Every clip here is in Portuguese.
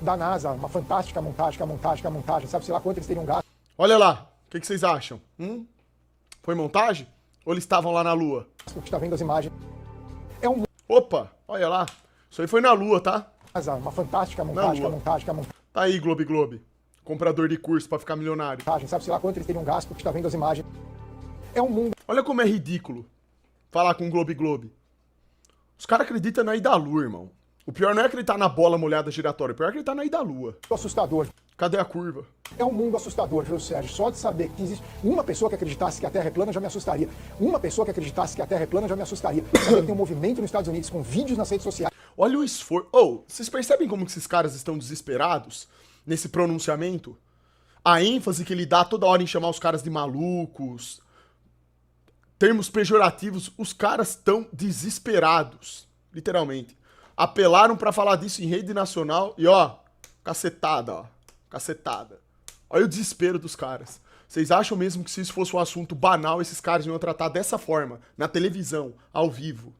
da NASA, uma fantástica montagem, sabe, sei lá quanto eles teriam gasto. Olha lá, o que vocês acham? Foi montagem? Ou eles estavam lá na Lua? O que está vendo as imagens é um Opa, olha lá. Isso aí foi na Lua, tá? NASA, uma fantástica Lua. montagem, Tá aí, Globe Globe. Comprador de curso pra ficar milionário. sabe, sei lá quanto eles teriam gasto, o que está vendo as imagens. É um mundo Olha como é ridículo falar com o Globe Globe. Os caras acreditam na ida à Lua, irmão. O pior não é acreditar na bola molhada giratória, o pior é acreditar na ida à Lua. assustador. Cadê a curva? É um mundo assustador, viu, Sérgio? Só de saber que existe uma pessoa que acreditasse que a Terra é plana já me assustaria. Uma pessoa que acreditasse que a Terra é plana já me assustaria. Saber que tem um movimento nos Estados Unidos com vídeos nas redes sociais. Olha o esforço. Oh, vocês percebem como que esses caras estão desesperados nesse pronunciamento? A ênfase que ele dá toda hora em chamar os caras de malucos, termos pejorativos, os caras estão desesperados, literalmente. Apelaram pra falar disso em rede nacional e ó, cacetada. Olha o desespero dos caras. Vocês acham mesmo que se isso fosse um assunto banal, esses caras iam tratar dessa forma, na televisão, ao vivo?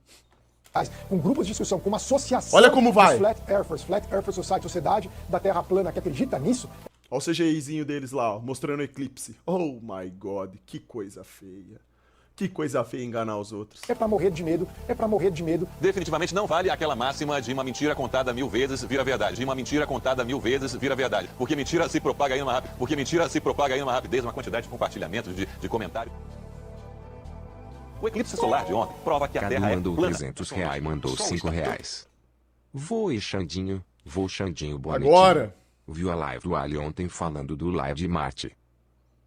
Com grupos de discussão, com uma associação. Olha como vai. Flat Earth Society, Sociedade da Terra Plana, que acredita nisso. Olha o CGIzinho deles lá, ó, mostrando o eclipse. Oh my God, que coisa feia. Que coisa feia enganar os outros. É pra morrer de medo, Definitivamente não vale aquela máxima de uma mentira contada 1000 vezes vira verdade. De uma mentira contada 1000 vezes vira verdade. Porque mentira se propaga aí numa rapidez, uma quantidade de compartilhamentos, de comentários. O eclipse solar de ontem prova que a Cadu Terra é mandou plana. R$300, mandou O Sol está R$5. Vou, Xandinho, boa Agora. noite. Viu a live do Ali ontem falando do live de Marte?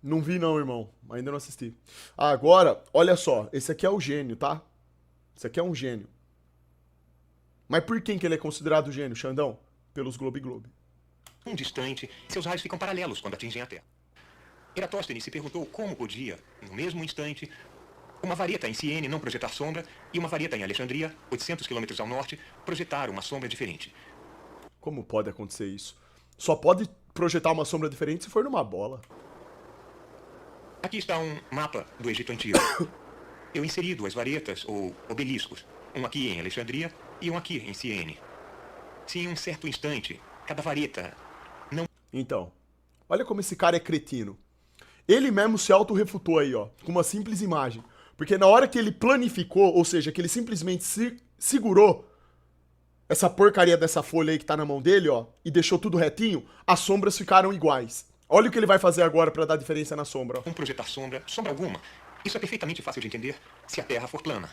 Não vi não, irmão. Ainda não assisti. Agora, olha só. Esse aqui é o gênio, tá? Esse aqui é um gênio. Mas por quem que ele é considerado gênio, Xandão? Pelos Globe Globe. Distante, seus raios ficam paralelos quando atingem a Terra. Eratóstenes se perguntou como podia, no mesmo instante, uma vareta em Siene não projetar sombra e uma vareta em Alexandria, 800 quilômetros ao norte, projetar uma sombra diferente. Como pode acontecer isso? Só pode projetar uma sombra diferente se for numa bola. Aqui está um mapa do Egito Antigo. Eu inseri duas varetas, ou obeliscos, um aqui em Alexandria e um aqui em Siene. Se em um certo instante, cada vareta não... Então, olha como esse cara é cretino. Ele mesmo se autorrefutou aí, ó, com uma simples imagem. Porque na hora que ele planificou, ou seja, que ele simplesmente segurou essa porcaria dessa folha aí que tá na mão dele, ó, e deixou tudo retinho, as sombras ficaram iguais. Olha o que ele vai fazer agora pra dar diferença na sombra, ó. Vão projetar sombra alguma. Isso é perfeitamente fácil de entender se a Terra for plana.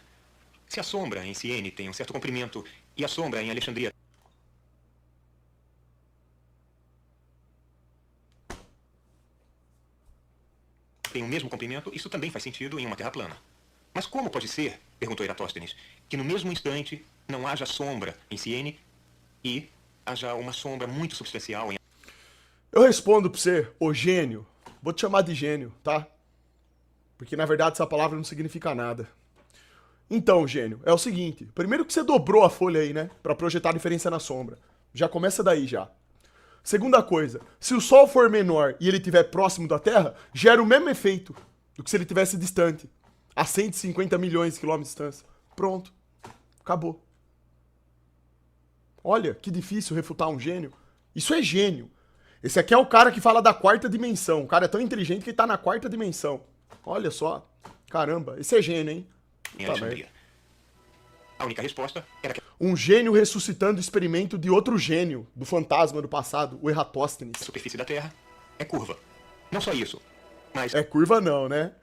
Se a sombra em Siene tem um certo comprimento e a sombra em Alexandria tem o mesmo comprimento, isso também faz sentido em uma Terra plana. Mas como pode ser, perguntou Eratóstenes, que no mesmo instante não haja sombra em Siene e haja uma sombra muito substancial em... Eu respondo pra você, ô gênio. Vou te chamar de gênio, tá? Porque na verdade essa palavra não significa nada. Então, gênio, é o seguinte. Primeiro que você dobrou a folha aí, né? Pra projetar a diferença na sombra. Já começa daí, já. Segunda coisa, se o Sol for menor e ele estiver próximo da Terra, gera o mesmo efeito do que se ele estivesse distante. A 150 milhões de quilômetros de distância. Pronto. Acabou. Olha, que difícil refutar um gênio. Isso é gênio. Esse aqui é o cara que fala da quarta dimensão. O cara é tão inteligente que ele tá na quarta dimensão. Olha só. Caramba, esse é gênio, hein? em Tá Alexandria. merda. A única resposta era que Um gênio ressuscitando o experimento de outro gênio, do fantasma do passado, o a Eratóstenes. superfície da Terra é curva. Não só isso, mas É curva não, né?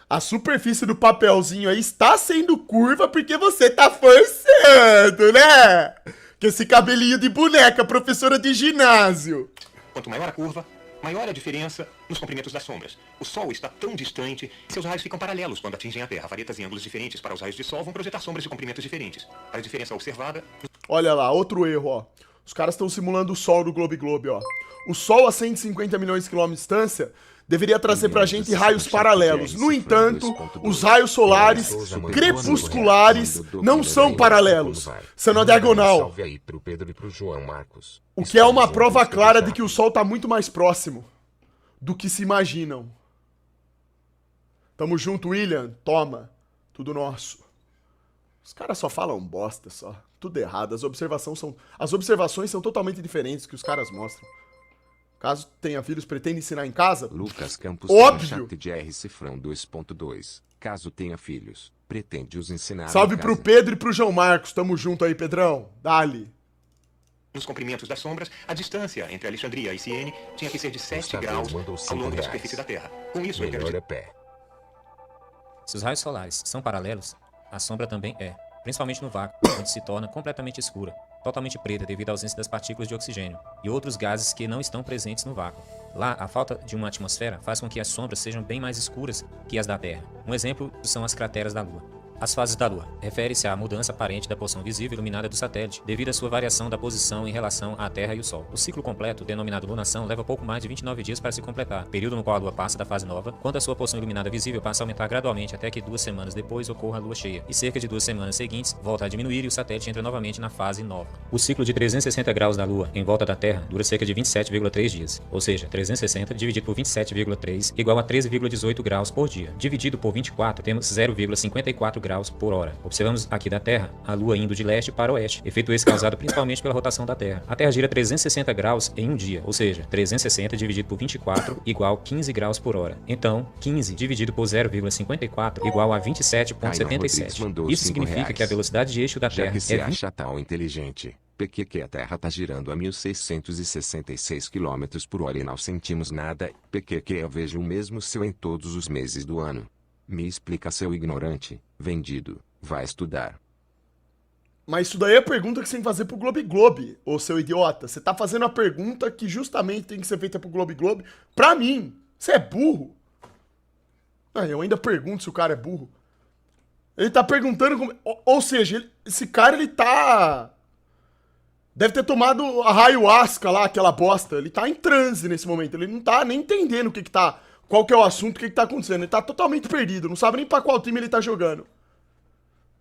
A superfície do papelzinho aí está sendo curva porque você tá forçando, né? Que esse cabelinho de boneca, professora de ginásio. quanto maior a curva, maior a diferença nos comprimentos das sombras. O Sol está tão distante, seus raios ficam paralelos quando atingem a Terra. Varetas em ângulos diferentes para os raios de Sol vão projetar sombras de comprimentos diferentes. Para a diferença observada, Olha lá, outro erro, ó. Os caras estão simulando o Sol do Globe Globe, ó. O Sol a 150 milhões de quilômetros de distância deveria trazer pra gente raios paralelos. No entanto, os raios solares crepusculares não são paralelos, são na diagonal. Salve aí pro Pedro e pro João Marcos. O que é uma prova clara de que o Sol tá muito mais próximo do que se imaginam. Tamo junto, William. Toma. Tudo nosso. Os caras só falam bosta, só. Tudo errado. As observações são totalmente diferentes que os caras mostram. Caso tenha filhos, pretende ensinar em casa? Lucas Campos Óbvio! Chat de R Cifrão 2.2. Caso tenha filhos, pretende os ensinar Salve em pro casa. Pedro e pro João Marcos. Tamo junto aí, Pedrão. Dali. Nos comprimentos das sombras, a distância entre Alexandria e Siene tinha que ser de 7 Gustavo graus mandou ao 5 longo da reais. superfície da Terra. Com isso, eu quero Melhor dizer... é pé. Se os raios solares são paralelos, a sombra também é, principalmente no vácuo, onde se torna completamente escura, totalmente preta devido à ausência das partículas de oxigênio e outros gases que não estão presentes no vácuo. Lá, a falta de uma atmosfera faz com que as sombras sejam bem mais escuras que as da Terra. Um exemplo são as crateras da Lua. As fases da Lua refere-se à mudança aparente da porção visível iluminada do satélite, devido à sua variação da posição em relação à Terra e o Sol. O ciclo completo, denominado lunação, leva pouco mais de 29 dias para se completar, período no qual a Lua passa da fase nova, quando a sua porção iluminada visível passa a aumentar gradualmente até que 2 semanas depois ocorra a Lua cheia, e cerca de 2 semanas seguintes volta a diminuir e o satélite entra novamente na fase nova. O ciclo de 360 graus da Lua em volta da Terra dura cerca de 27,3 dias, ou seja, 360 dividido por 27,3 igual a 13,18 graus por dia. Dividido por 24, temos 0,54 graus por hora. Observamos aqui da Terra a Lua indo de leste para oeste, efeito esse causado principalmente pela rotação da Terra. A Terra gira 360 graus em um dia, ou seja, 360 dividido por 24 igual 15 graus por hora. Então, 15 dividido por 0,54 igual a Caio Rodrigues 27,77. mandou Isso 5 significa reais. que a velocidade de eixo da Já Terra que se é acha tal inteligente, PQQ a Terra tá girando a 1666 km por hora e não sentimos nada, PQQ eu vejo o mesmo seu em todos os meses do ano. Me explica, seu ignorante, vendido, vai estudar. Mas isso daí é a pergunta que você tem que fazer pro Globe Globe, ô seu idiota. Você tá fazendo a pergunta que justamente tem que ser feita pro Globe Globe pra mim. Você é burro. Ah, eu ainda pergunto se o cara é burro. Ele tá perguntando como... Ou seja, esse cara, ele tá... Deve ter tomado a ayahuasca lá, aquela bosta. Ele tá em transe nesse momento. Ele não tá nem entendendo o que que tá... Qual que é o assunto, o que que tá acontecendo. Ele tá totalmente perdido. Não sabe nem pra qual time ele tá jogando.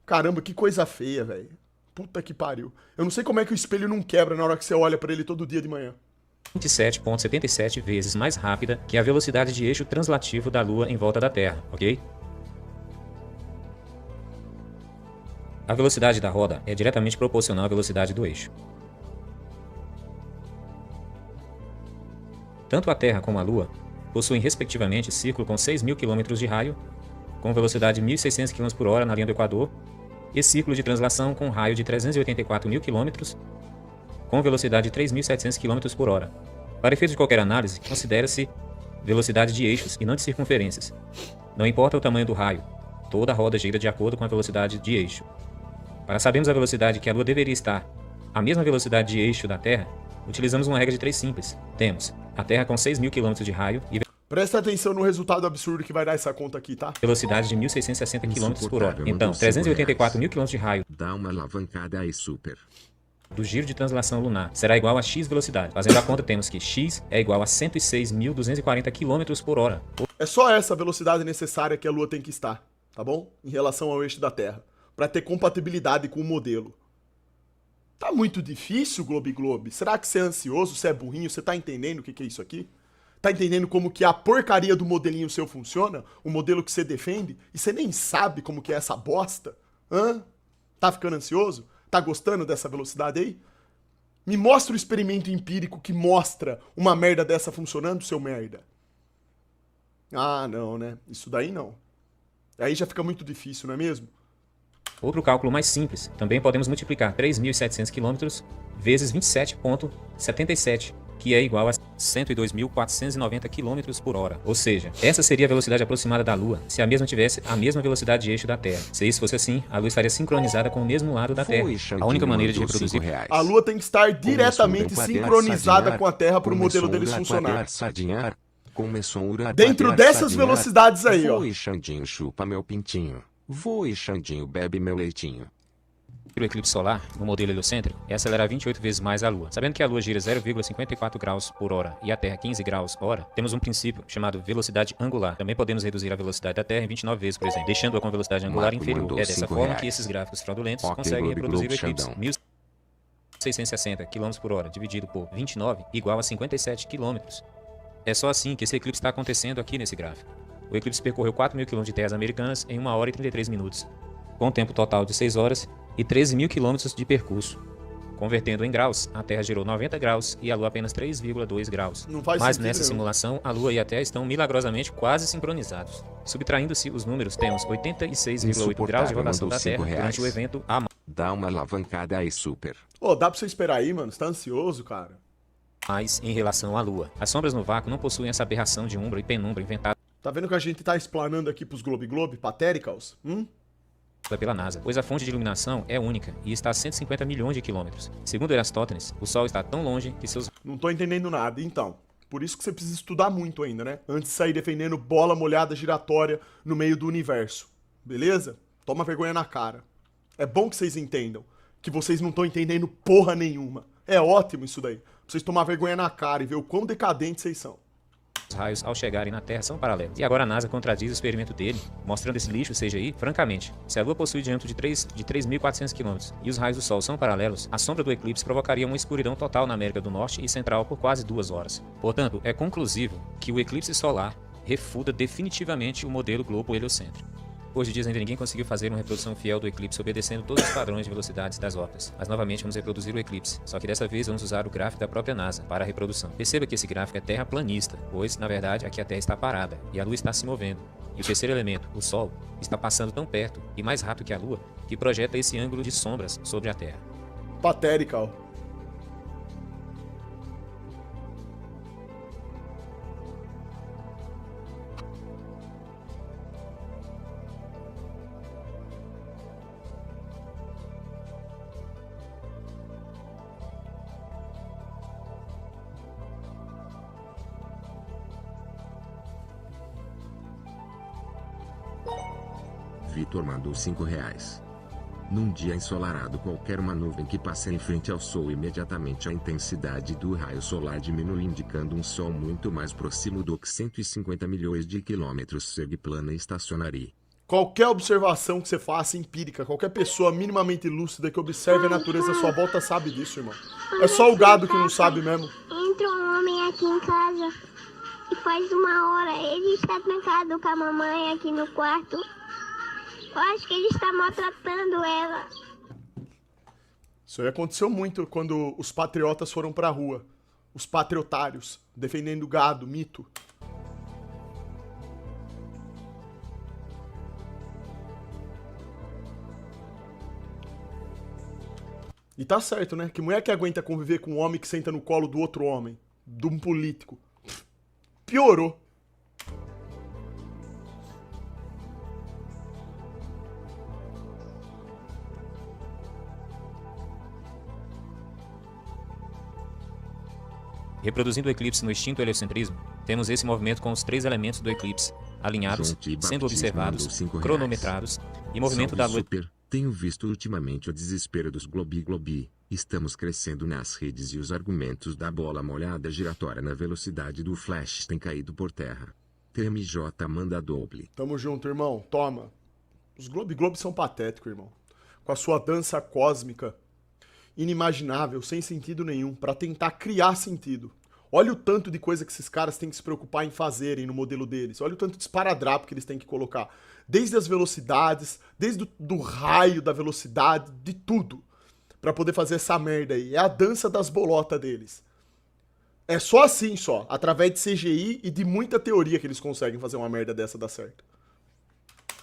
Caramba, que coisa feia, velho. Puta que pariu. Eu não sei como é que o espelho não quebra na hora que você olha pra ele todo dia de manhã. 27,77 vezes mais rápida que a velocidade de eixo translativo da Lua em volta da Terra, ok? A velocidade da roda é diretamente proporcional à velocidade do eixo. Tanto a Terra como a Lua possuem respectivamente círculo com 6.000 km de raio, com velocidade de 1.600 km por hora na linha do Equador, e círculo de translação com raio de 384.000 km, com velocidade de 3.700 km por hora. Para efeito de qualquer análise, considera-se velocidade de eixos e não de circunferências. Não importa o tamanho do raio, toda a roda gira de acordo com a velocidade de eixo. Para sabermos a velocidade que a Lua deveria estar, a mesma velocidade de eixo da Terra, utilizamos uma regra de 3 simples. Temos a Terra com 6.000 km de raio e Presta atenção no resultado absurdo que vai dar essa conta aqui, tá? velocidade de 1.660 km por hora. Insuportável, Então, mandou 5 384.000 km de raio Dá uma alavancada aí, super. do giro de translação lunar será igual a x velocidade. Fazendo a conta, temos que x é igual a 106.240 km por hora. É só essa velocidade necessária que a Lua tem que estar, tá bom? Em relação ao eixo da Terra. Pra ter compatibilidade com o modelo. Tá muito difícil, Globe Globe? Será que você é ansioso, você é burrinho, você tá entendendo o que é isso aqui? Tá entendendo como que a porcaria do modelinho seu funciona? O modelo que você defende? E você nem sabe como que é essa bosta? Hã? Tá ficando ansioso? Tá gostando dessa velocidade aí? Me mostra o experimento empírico que mostra uma merda dessa funcionando, seu merda. Ah, não, né? Isso daí não. Aí já fica muito difícil, não é mesmo? Outro cálculo mais simples, também podemos multiplicar 3.700 km vezes 27,77, que é igual a 102.490 km por hora. Ou seja, essa seria a velocidade aproximada da Lua, se a mesma tivesse a mesma velocidade de eixo da Terra. Se isso fosse assim, a Lua estaria sincronizada com o mesmo lado da Terra. A única maneira de reproduzir... A Lua tem que estar diretamente sincronizada com a Terra para o modelo deles funcionar. Dentro dessas velocidades aí, ó. Voe, Xandinho, chupa meu pintinho. Voe, Xandinho, bebe meu leitinho. O eclipse solar, no modelo heliocêntrico, é acelerar 28 vezes mais a Lua. Sabendo que a Lua gira 0,54 graus por hora e a Terra 15 graus hora, temos um princípio chamado velocidade angular. Também podemos reduzir a velocidade da Terra em 29 vezes, por exemplo, deixando-a com velocidade angular Marco inferior. mandou É dessa 5 forma reais. que esses gráficos fraudulentos Ok, conseguem Globe reproduzir o Globe, eclipse. Xandão. 1.660 km por hora dividido por 29 igual a 57 km. É só assim que esse eclipse está acontecendo aqui nesse gráfico. O eclipse percorreu 4.000 km de terras americanas em 1 hora e 33 minutos, com um tempo total de 6 horas e 13 mil quilômetros de percurso. Convertendo em graus, a Terra girou 90 graus e a Lua apenas 3,2 graus. Não faz Mas sentido nessa nenhum. simulação, a Lua e a Terra estão milagrosamente quase sincronizados. Subtraindo-se os números, temos 86,8 graus de rotação da Terra durante o evento A. Dá uma alavancada aí, super. Ô, dá pra você esperar aí, mano? Você tá ansioso, cara? Mais em relação à Lua. As sombras no vácuo não possuem essa aberração de umbra e penumbra inventada Tá vendo que a gente tá explanando aqui pros Globe Globe, patéricals? pela NASA, pois a fonte de iluminação é única e está a 150 milhões de quilômetros. Segundo Eratóstenes, o Sol está tão longe que seus Não tô entendendo nada, então. Por isso que você precisa estudar muito ainda, né? Antes de sair defendendo bola molhada giratória no meio do universo. Beleza? Toma vergonha na cara. É bom que vocês entendam que vocês não estão entendendo porra nenhuma. É ótimo isso daí. Pra vocês tomar vergonha na cara e ver o quão decadentes vocês são. raios, ao chegarem na Terra, são paralelos. E agora a NASA contradiz o experimento dele, mostrando esse lixo CGI. Francamente, se a Lua possui diâmetro de 3.400 km e os raios do Sol são paralelos, a sombra do eclipse provocaria uma escuridão total na América do Norte e Central por quase 2 horas. Portanto, é conclusivo que o eclipse solar refuta definitivamente o modelo globo heliocêntrico. Hoje dizem que ninguém conseguiu fazer uma reprodução fiel do eclipse obedecendo todos os padrões de velocidades das órbitas. Mas novamente vamos reproduzir o eclipse, só que dessa vez vamos usar o gráfico da própria NASA para a reprodução. Perceba que esse gráfico é terraplanista, pois, na verdade, aqui a Terra está parada e a Lua está se movendo. E o terceiro elemento, o Sol, está passando tão perto e mais rápido que a Lua, que projeta esse ângulo de sombras sobre a Terra. Patérical. Vitor mandou R$5. Num dia ensolarado qualquer uma nuvem que passe em frente ao Sol imediatamente a intensidade do raio solar diminui indicando um Sol muito mais próximo do que 150 milhões de quilômetros segue plana e estacionaria. Qualquer observação que você faça empírica, qualquer pessoa minimamente lúcida que observe a natureza à sua volta sabe disso, irmão. É só o gado que não sabe mesmo. Entra um homem aqui em casa e faz 1 hora. Ele está trancado com a mamãe aqui no quarto. Eu acho que ele está maltratando ela. Isso aí aconteceu muito quando os patriotas foram pra rua. Os patriotários, defendendo gado, mito. E tá certo, né? Que mulher que aguenta conviver com um homem que senta no colo do outro homem, de um político. Piorou. Reproduzindo o eclipse no extinto heliocentrismo, temos esse movimento com os 3 elementos do eclipse, alinhados, Jonti sendo Baptista observados, mandou R$5. cronometrados, e movimento Salve, da Lua. super. Tenho visto ultimamente o desespero dos Globi Globi. Estamos crescendo nas redes e os argumentos da bola molhada giratória na velocidade do flash têm caído por terra. TMJ manda doble. Tamo junto, irmão. Toma. Os Globe Globe são patéticos, irmão. Com a sua dança cósmica, inimaginável, sem sentido nenhum, pra tentar criar sentido. Olha o tanto de coisa que esses caras têm que se preocupar em fazerem no modelo deles. Olha o tanto de esparadrapo que eles têm que colocar. Desde as velocidades, desde do raio da velocidade, de tudo. Pra poder fazer essa merda aí. É a dança das bolotas deles. É só assim, só. Através de CGI e de muita teoria que eles conseguem fazer uma merda dessa dar certo.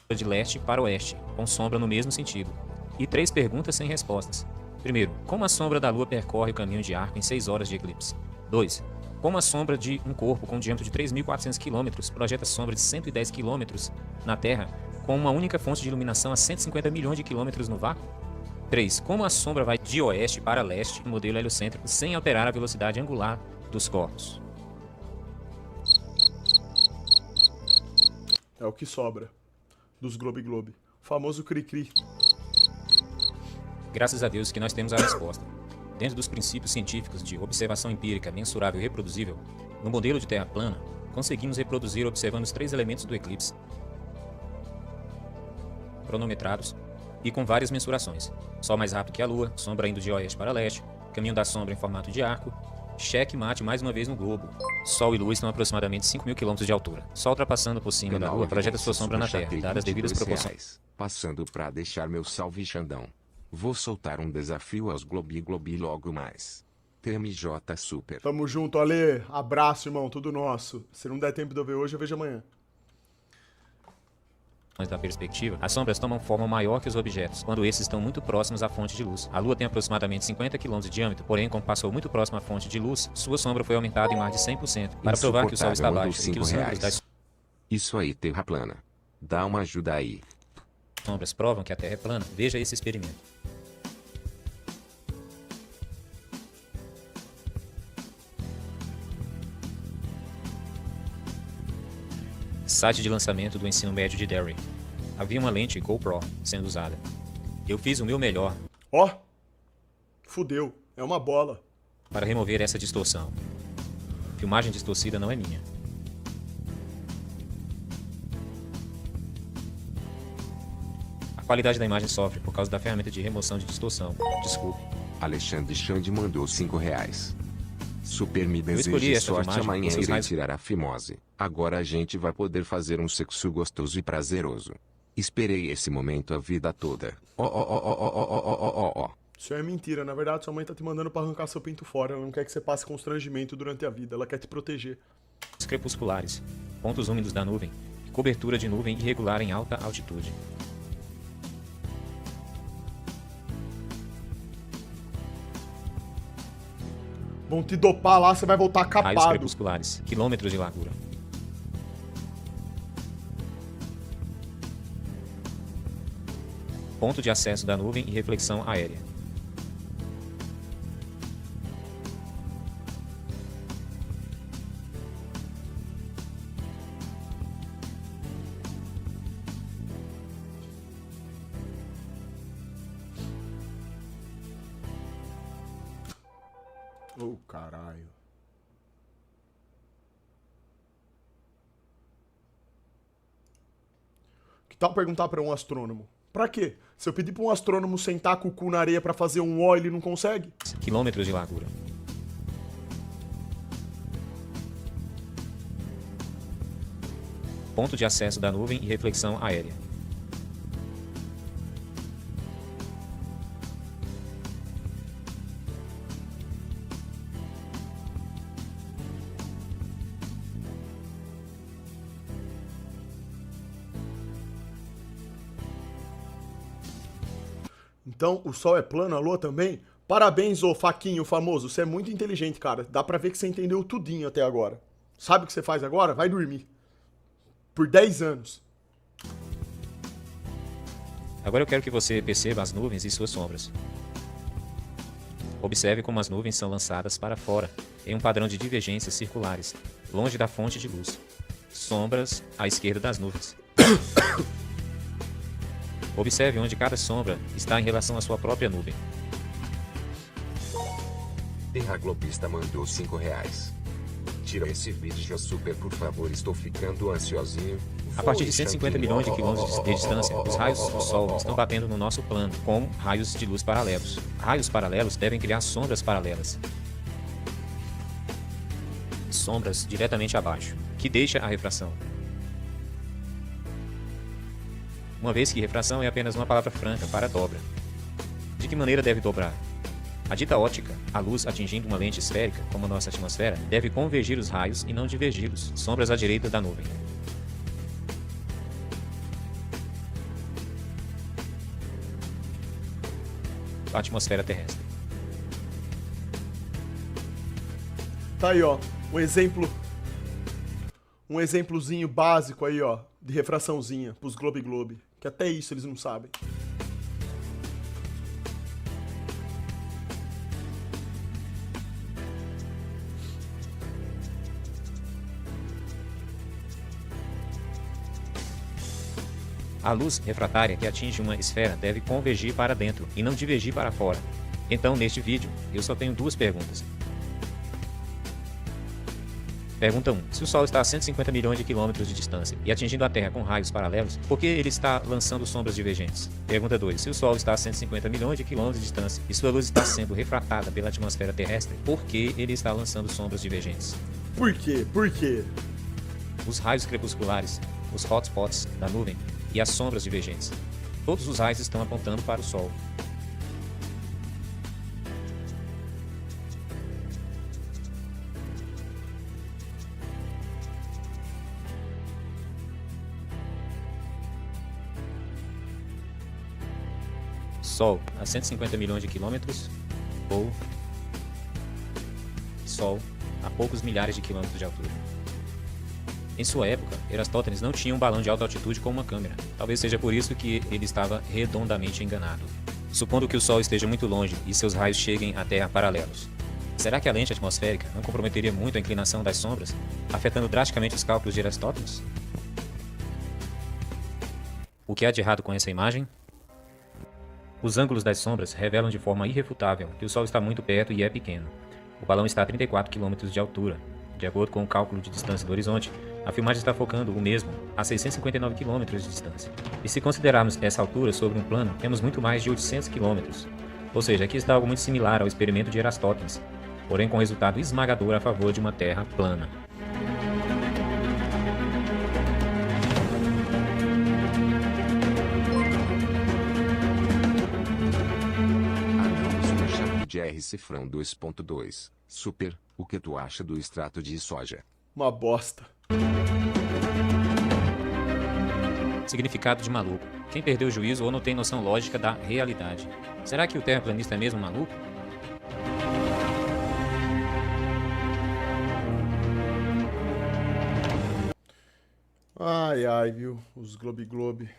De leste para oeste, com sombra no mesmo sentido. E 3 perguntas sem respostas. Primeiro, como a sombra da Lua percorre o caminho de arco em 6 horas de eclipse? 2. Como a sombra de um corpo com diâmetro de 3.400 km projeta sombra de 110 km na Terra com uma única fonte de iluminação a 150 milhões de quilômetros no vácuo? 3. Como a sombra vai de oeste para leste no modelo heliocêntrico sem alterar a velocidade angular dos corpos? É o que sobra dos Globe Globe. O famoso cri-cri. Graças a Deus que nós temos a resposta. Dentro dos princípios científicos de observação empírica mensurável e reproduzível, no modelo de Terra plana, conseguimos reproduzir observando os 3 elementos do eclipse, cronometrados e com várias mensurações. Sol mais rápido que a Lua, sombra indo de oeste para leste, caminho da sombra em formato de arco, cheque mate mais uma vez no globo. Sol e Lua estão a aproximadamente 5.000 km de altura. Sol ultrapassando por cima da Lua projeta sua sombra na Terra, dadas as devidas proporções. Passando pra deixar meu salve Xandão. Vou soltar um desafio aos Globi Globi logo mais. TMJ Super. Tamo junto, Ale. Abraço, irmão. Tudo nosso. Se não der tempo de eu ver hoje, eu vejo amanhã. Da perspectiva, as sombras tomam forma maior que os objetos, quando esses estão muito próximos à fonte de luz. A Lua tem aproximadamente 50 km de diâmetro, porém, como passou muito próximo à fonte de luz, sua sombra foi aumentada em mais de 100%, para provar que o Sol está baixo e que os ângulos das Isso aí, Terra plana. Dá uma ajuda aí. sombras provam que a Terra é plana. Veja esse experimento. Site de lançamento do ensino médio de Derry. Havia uma lente GoPro sendo usada. Eu fiz o meu melhor Ó. Fudeu. É uma bola. para remover essa distorção. Filmagem distorcida não é minha. A qualidade da imagem sofre por causa da ferramenta de remoção de distorção. Desculpe. Alexandre Xande mandou R$5. Super me escolhi deseja essa sorte, filmagem amanhã com seus irei raios. tirar a fimose. Agora a gente vai poder fazer um sexo gostoso e prazeroso. Esperei esse momento a vida toda. Ó. Isso é mentira. Na verdade, sua mãe tá te mandando pra arrancar seu pinto fora. Ela não quer que você passe constrangimento durante a vida. Ela quer te proteger. Crepusculares. Pontos úmidos da nuvem. Cobertura de nuvem irregular em alta altitude. Vão te dopar lá, você vai voltar Raios capado. crepusculares. Quilômetros de largura. Ponto de acesso da nuvem e reflexão aérea. Ô, caralho. Que tal perguntar pra um astrônomo? Pra quê? Se eu pedir pra um astrônomo sentar com o cu na areia pra fazer um ó, ele não consegue? Quilômetros de largura. Ponto de acesso da nuvem e reflexão aérea. Então, o Sol é plano, a Lua também? Parabéns, ô Faquinho famoso. Você é muito inteligente, cara. Dá pra ver que você entendeu tudinho até agora. Sabe o que você faz agora? Vai dormir. Por 10 anos. Agora eu quero que você perceba as nuvens e suas sombras. Observe como as nuvens são lançadas para fora, em um padrão de divergências circulares, longe da fonte de luz. Sombras à esquerda das nuvens. Observe onde cada sombra está em relação à sua própria nuvem. Terra Globista mandou R$5. Tira esse vídeo super, por favor, estou ficando ansiosinho. A partir de 150 milhões de quilômetros de distância, os raios do Sol estão batendo no nosso plano, como raios de luz paralelos. Raios paralelos devem criar sombras paralelas. Sombras diretamente abaixo, que deixa a refração. Uma vez que refração é apenas uma palavra franca para dobra. De que maneira deve dobrar? A dita ótica, a luz atingindo uma lente esférica, como a nossa atmosfera, deve convergir os raios e não divergi-los, sombras à direita da nuvem. A atmosfera terrestre. Tá aí, ó. Um exemplozinho básico aí, ó. De refraçãozinha pros Globe Globe. Que até isso eles não sabem. A luz refratária que atinge uma esfera deve convergir para dentro e não divergir para fora. Então, neste vídeo, eu só tenho duas perguntas. Pergunta 1. Se o Sol está a 150 milhões de quilômetros de distância e atingindo a Terra com raios paralelos, por que ele está lançando sombras divergentes? Pergunta 2. Se o Sol está a 150 milhões de quilômetros de distância e sua luz está sendo refratada pela atmosfera terrestre, por que ele está lançando sombras divergentes? Por quê? Por quê? Os raios crepusculares, os hotspots da nuvem e as sombras divergentes. Todos os raios estão apontando para o Sol. Sol a 150 milhões de quilômetros ou Sol a poucos milhares de quilômetros de altura. Em sua época, Erastótenes não tinha um balão de alta altitude com uma câmera. Talvez seja por isso que ele estava redondamente enganado. Supondo que o Sol esteja muito longe e seus raios cheguem à Terra paralelos, será que a lente atmosférica não comprometeria muito a inclinação das sombras, afetando drasticamente os cálculos de Aristóteles? O que há de errado com essa imagem? Os ângulos das sombras revelam de forma irrefutável que o Sol está muito perto e é pequeno. O balão está a 34 km de altura. De acordo com o cálculo de distância do horizonte, a filmagem está focando o mesmo a 659 km de distância. E se considerarmos essa altura sobre um plano, temos muito mais de 800 km. Ou seja, aqui está algo muito similar ao experimento de Erastótenes, porém com resultado esmagador a favor de uma Terra plana. Análise no chat de R Cifrão 2.2. Super, o que tu acha do extrato de soja? Uma bosta. Significado de maluco. Quem perdeu o juízo ou não tem noção lógica da realidade. Será que o terraplanista é mesmo maluco? Ai, ai, viu? Os Globe Globe.